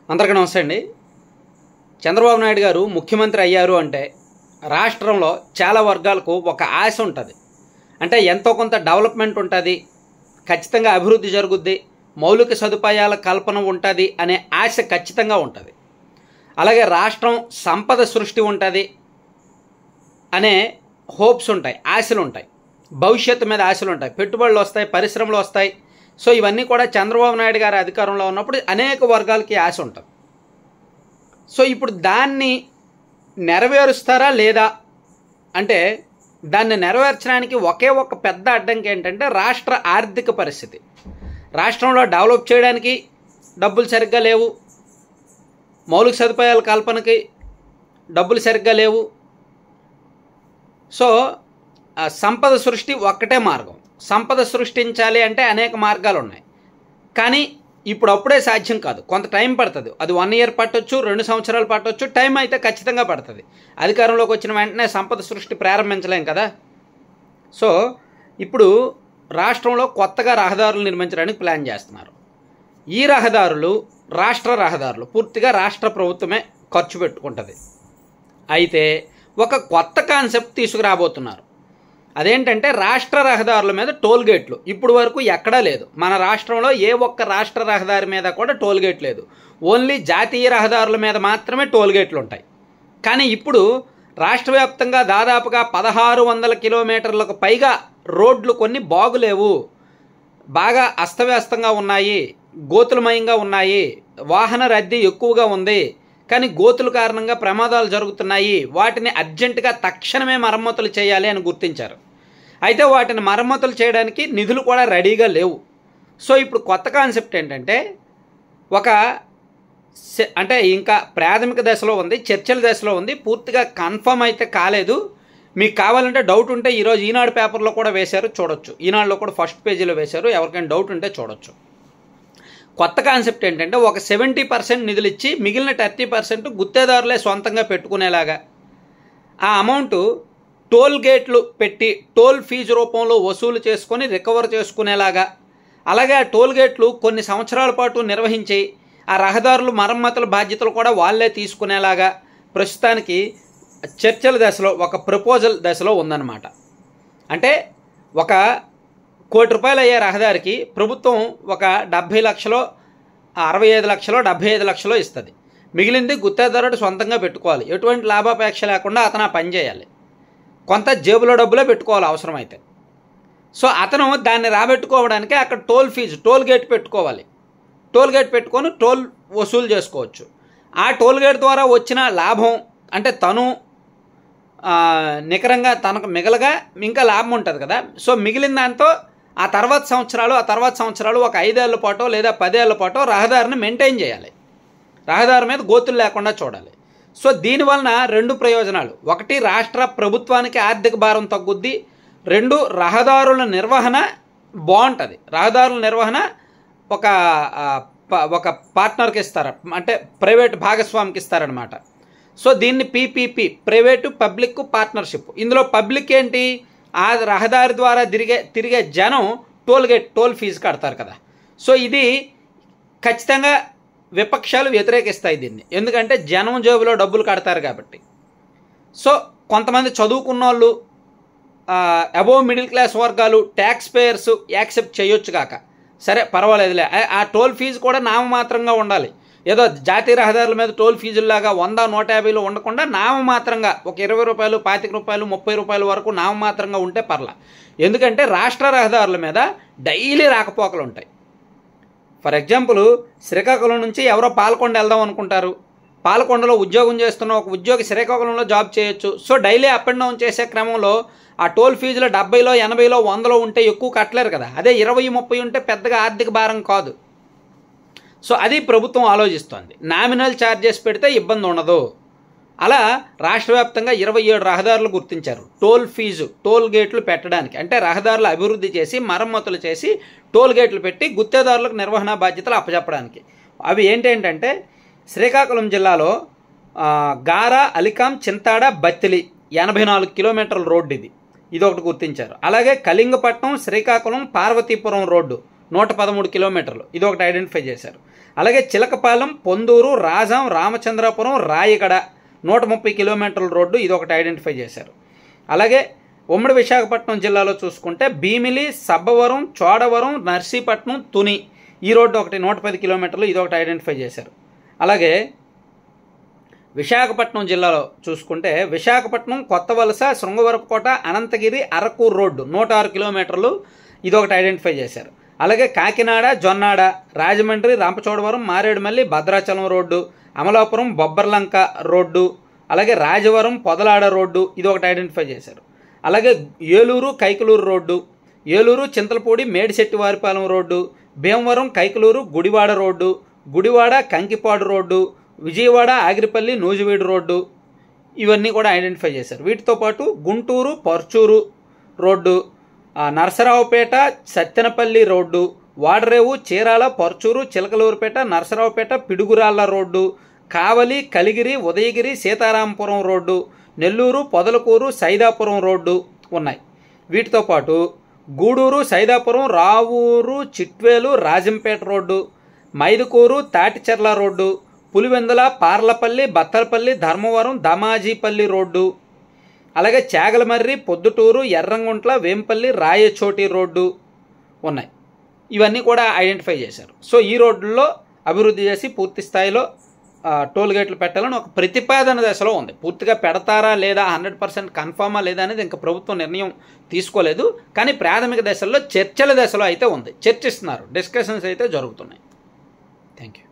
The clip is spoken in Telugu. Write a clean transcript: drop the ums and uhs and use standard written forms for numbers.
అందరికీ నమస్తే అండి. చంద్రబాబు నాయుడు గారు ముఖ్యమంత్రి అయ్యారు అంటే రాష్ట్రంలో చాలా వర్గాలకు ఒక ఆశ ఉంటుంది. అంటే ఎంతో కొంత డెవలప్మెంట్ ఉంటుంది, ఖచ్చితంగా అభివృద్ధి జరుగుద్ది, మౌలిక సదుపాయాల కల్పన ఉంటుంది అనే ఆశ ఖచ్చితంగా ఉంటుంది. అలాగే రాష్ట్రం సంపద సృష్టి ఉంటుంది అనే హోప్స్ ఉంటాయి, ఆశలు ఉంటాయి, భవిష్యత్తు మీద ఆశలు ఉంటాయి, పెట్టుబడులు వస్తాయి, పరిశ్రమలు వస్తాయి. సో ఇవన్నీ కూడా చంద్రబాబు నాయుడు గారి అధికారంలో ఉన్నప్పుడు అనేక వర్గాలకి ఆశ ఉంటుంది. సో ఇప్పుడు దాన్ని నెరవేరుస్తారా లేదా అంటే దాన్ని నెరవేర్చడానికి ఒకే ఒక పెద్ద అడ్డంకి ఏంటంటే రాష్ట్ర ఆర్థిక పరిస్థితి. రాష్ట్రంలో డెవలప్ చేయడానికి డబ్బులు సరిగ్గా లేవు, మౌలిక సదుపాయాల కల్పనకి డబ్బులు సరిగ్గా లేవు. సో సంపద సృష్టి ఒక్కటే మార్గం. సంపద సృష్టించాలి అంటే అనేక మార్గాలు ఉన్నాయి, కానీ ఇప్పుడప్పుడే సాధ్యం కాదు, కొంత టైం పడుతుంది. అది 1 year పట్టొచ్చు, 2 సంవత్సరాలు పట్టొచ్చు, టైం అయితే ఖచ్చితంగా పడుతుంది. అధికారంలోకి వచ్చిన వెంటనే సంపద సృష్టి ప్రారంభించలేం కదా. సో ఇప్పుడు రాష్ట్రంలో కొత్తగా రహదారులు నిర్మించడానికి ప్లాన్ చేస్తున్నారు. ఈ రహదారులు రాష్ట్ర రహదారులు పూర్తిగా రాష్ట్ర ప్రభుత్వమే ఖర్చు పెట్టుకుంటుంది. అయితే ఒక కొత్త కాన్సెప్ట్ తీసుకురాబోతున్నారు. అదేంటంటే రాష్ట్ర రహదారుల మీద టోల్ గేట్లు. ఇప్పుడు వరకు ఎక్కడా లేదు. మన రాష్ట్రంలో ఏ ఒక్క రాష్ట్ర రహదారి మీద కూడా టోల్ గేట్ లేదు. ఓన్లీ జాతీయ రహదారుల మీద మాత్రమే టోల్ గేట్లు ఉంటాయి. కానీ ఇప్పుడు రాష్ట్ర వ్యాప్తంగా దాదాపుగా 1600 కిలోమీటర్లకు పైగా రోడ్లు కొన్ని బాగులేవు, బాగా అస్తవ్యస్తంగా ఉన్నాయి, గోతులమయంగా ఉన్నాయి, వాహన రద్దీ ఎక్కువగా ఉంది, కానీ గోతుల కారణంగా ప్రమాదాలు జరుగుతున్నాయి. వాటిని అర్జెంటుగా తక్షణమే మరమ్మతులు చేయాలి అని గుర్తించారు. అయితే వాటిని మరమ్మతులు చేయడానికి నిధులు కూడా రెడీగా లేవు. సో ఇప్పుడు కొత్త కాన్సెప్ట్ ఏంటంటే అంటే ఇంకా ప్రాథమిక దశలో ఉంది, చర్చల దశలో ఉంది, పూర్తిగా కన్ఫర్మ్ అయితే కాలేదు. మీకు కావాలంటే డౌట్ ఉంటే ఈరోజు ఈనాడు పేపర్లో కూడా వేశారు, చూడొచ్చు. ఈనాడులో కూడా ఫస్ట్ పేజీలో వేశారు, ఎవరికైనా డౌట్ ఉంటే చూడొచ్చు. కొత్త కాన్సెప్ట్ ఏంటంటే ఒక 70% నిధులు ఇచ్చి మిగిలిన 30% గుత్తేదారులే సొంతంగా పెట్టుకునేలాగా, ఆ అమౌంట్ టోల్ గేట్లు పెట్టి టోల్ ఫీజు రూపంలో వసూలు చేసుకొని రికవర్ చేసుకునేలాగా, అలాగే ఆ టోల్ గేట్లు కొన్ని సంవత్సరాల పాటు నిర్వహించి ఆ రహదారులు మరమ్మతుల బాధ్యతలు కూడా వాళ్ళే తీసుకునేలాగా ప్రస్తుతానికి చర్చల దశలో, ఒక ప్రపోజల్ దశలో ఉందన్నమాట. అంటే ఒక ₹1 కోటి అయ్యే రహదారికి ప్రభుత్వం ఒక 70 లక్షలో, 65 లక్షలో, 75 లక్షలో ఇస్తుంది. మిగిలింది గుత్తేదారుడు సొంతంగా పెట్టుకోవాలి. ఎటువంటి లాభాపేక్ష లేకుండా అతను ఆ పని చేయాలి. కొంత జేబులో డబ్బులే పెట్టుకోవాలి అవసరమైతే. సో అతను దాన్ని రాబెట్టుకోవడానికి అక్కడ టోల్ గేట్ పెట్టుకోవాలి. టోల్ గేట్ పెట్టుకొని టోల్ వసూలు చేసుకోవచ్చు. ఆ టోల్ గేట్ ద్వారా వచ్చిన లాభం అంటే తను నికరంగా తనకు మిగలగా ఇంకా లాభం ఉంటుంది కదా. సో మిగిలిన దాంతో ఆ తర్వాత సంవత్సరాలు ఒక 5 ఏళ్ల పాటో లేదా 10 ఏళ్ల పాటో రహదారిని మెయింటైన్ చేయాలి. రహదారి మీద గోతులు లేకుండా చూడాలి. సో దీనివలన 2 ప్రయోజనాలు. ఒకటి, రాష్ట్ర ప్రభుత్వానికి ఆర్థిక భారం తగ్గుద్ది. 2, రహదారుల నిర్వహణ బాగుంటుంది. రహదారుల నిర్వహణ ఒక పార్ట్నర్కి ఇస్తారు, అంటే ప్రైవేట్ భాగస్వామికి ఇస్తారనమాట. సో దీన్ని PPP, ప్రైవేటు పబ్లిక్ పార్ట్నర్షిప్. ఇందులో పబ్లిక్ ఏంటి, ఆ రహదారి ద్వారా తిరిగే జనం టోల్ ఫీజు కడతారు కదా. సో ఇది ఖచ్చితంగా విపక్షాలు వ్యతిరేకిస్తాయి దీన్ని, ఎందుకంటే జనం జేబులో డబ్బులు కడతారు కాబట్టి. సో కొంతమంది చదువుకున్న వాళ్ళు, అబోవ్ మిడిల్ క్లాస్ వర్గాలు, ట్యాక్స్ పేయర్స్ యాక్సెప్ట్ చేయొచ్చు కాక, సరే పర్వాలేదులే, ఆ టోల్ ఫీజు కూడా నామమాత్రంగా ఉండాలి. ఏదో జాతీయ రహదారుల మీద టోల్ ఫీజుల్లాగా 100, 150 ఉండకుండా నామమాత్రంగా ఒక ₹20, ₹25, ₹30 వరకు నామమాత్రంగా ఉంటే పర్లా. ఎందుకంటే రాష్ట్ర రహదారుల మీద డైలీ రాకపోకలు ఉంటాయి. ఫర్ ఎగ్జాంపుల్, శ్రీకాకుళం నుంచి ఎవరో పాలకొండ వెళ్దాం అనుకుంటారు. పాలకొండలో ఉద్యోగం చేస్తున్న ఒక ఉద్యోగి శ్రీకాకుళంలో జాబ్ చేయొచ్చు. So daily up and down చేసే క్రమంలో ఆ టోల్ ఫీజులో 70లో, 80లో, 100లో ఉంటే ఎక్కువ కట్టలేరు కదా. అదే 20, 30 ఉంటే పెద్దగా ఆర్థిక భారం కాదు. సో అది ప్రభుత్వం ఆలోచిస్తోంది. నామినల్ ఛార్జెస్ పెడితే ఇబ్బంది ఉండదు. అలా రాష్ట్ర వ్యాప్తంగా 27 రహదారులు గుర్తించారు టోల్ గేట్లు పెట్టడానికి. అంటే రహదారులు అభివృద్ధి చేసి మరమ్మతులు చేసి టోల్ గేట్లు పెట్టి గుత్తేదారులకు నిర్వహణ బాధ్యతలు అప్పచెప్పడానికి. అవి ఏంటంటే శ్రీకాకుళం జిల్లాలో గారా, అలికాం, చింతాడ, బత్తిలి 84 కిలోమీటర్ల రోడ్డు ఇది ఒకటి గుర్తించారు. అలాగే కళింగపట్నం, శ్రీకాకుళం, పార్వతీపురం రోడ్డు 113 కిలోమీటర్లు, ఇది ఒకటి ఐడెంటిఫై చేశారు. అలాగే చిలకపాలెం, పొందూరు, రాజాం, రామచంద్రాపురం, రాయగడ 130 కిలోమీటర్ల రోడ్డు, ఇది ఒకటి ఐడెంటిఫై చేశారు. అలాగే ఉమ్మడి విశాఖపట్నం జిల్లాలో చూసుకుంటే భీమిలి, సబ్బవరం, చోడవరం, నర్సీపట్నం, తుని ఈ రోడ్డు ఒకటి 110 కిలోమీటర్లు, ఇది ఒకటి ఐడెంటిఫై చేశారు. అలాగే విశాఖపట్నం జిల్లాలో చూసుకుంటే విశాఖపట్నం, కొత్తవలస, శృంగవరపుకోట, అనంతగిరి, అరకూరు రోడ్డు 106 కిలోమీటర్లు, ఇది ఒకటి ఐడెంటిఫై చేశారు. అలాగే కాకినాడ, జొన్నాడ, రాజమండ్రి, రంపచోడవరం, మారేడుమల్లి, భద్రాచలం రోడ్డు, అమలాపురం, బొబ్బర్లంక రోడ్డు, అలాగే రాజవరం, పొదలాడ రోడ్డు, ఇది ఒకటి ఐడెంటిఫై చేశారు. అలాగే Eluru, Kaikaluru road, Eluru, Chintalapudi, Medisettivaripalem road, Bhimavaram, Kaikaluru, Gudivada road, Gudivada, Kankipadu road, Vijayawada, Agiripalli, Nuzvid road, ఇవన్నీ కూడా ఐడెంటిఫై చేశారు. వీటితో పాటు Guntur, Parchur road, Narasaraopet, Sattenapalli road, Vadarevu, Chirala, Parchur, Chilakaluripet, Narasaraopet, Piduguralla road, Kavali, Kaligiri, Udayagiri, Seetharampuram road, Nellore, Podalakur, Saidapuram road ఉన్నాయి. వీటితో పాటు Gudur, Saidapuram, Ravuru, Chitvel, Rajampet road, Mydukur, Tadicherla road, Pulivendula, Parlapalli, Bathalapalli, Dharmavaram, Damajipalli road, అలాగే చాగలమర్రి, పొద్దుటూరు, ఎర్రంగుంట్ల, వేంపల్లి, రాయచోటి రోడ్డు ఉన్నాయి. ఇవన్నీ కూడా ఐడెంటిఫై చేశారు. సో ఈ రోడ్లలో అభివృద్ధి చేసి పూర్తి స్థాయిలో టోల్ గేట్లు పెట్టాలని ఒక ప్రతిపాదన దశలో ఉంది. పూర్తిగా పెడతారా లేదా, 100% కన్ఫామా లేదా అనేది ఇంకా ప్రభుత్వం నిర్ణయం తీసుకోలేదు. కానీ ప్రాథమిక దశల్లో చర్చల దశలో అయితే ఉంది, చర్చిస్తున్నారు, డిస్కషన్స్ అయితే జరుగుతున్నాయి. Thank you.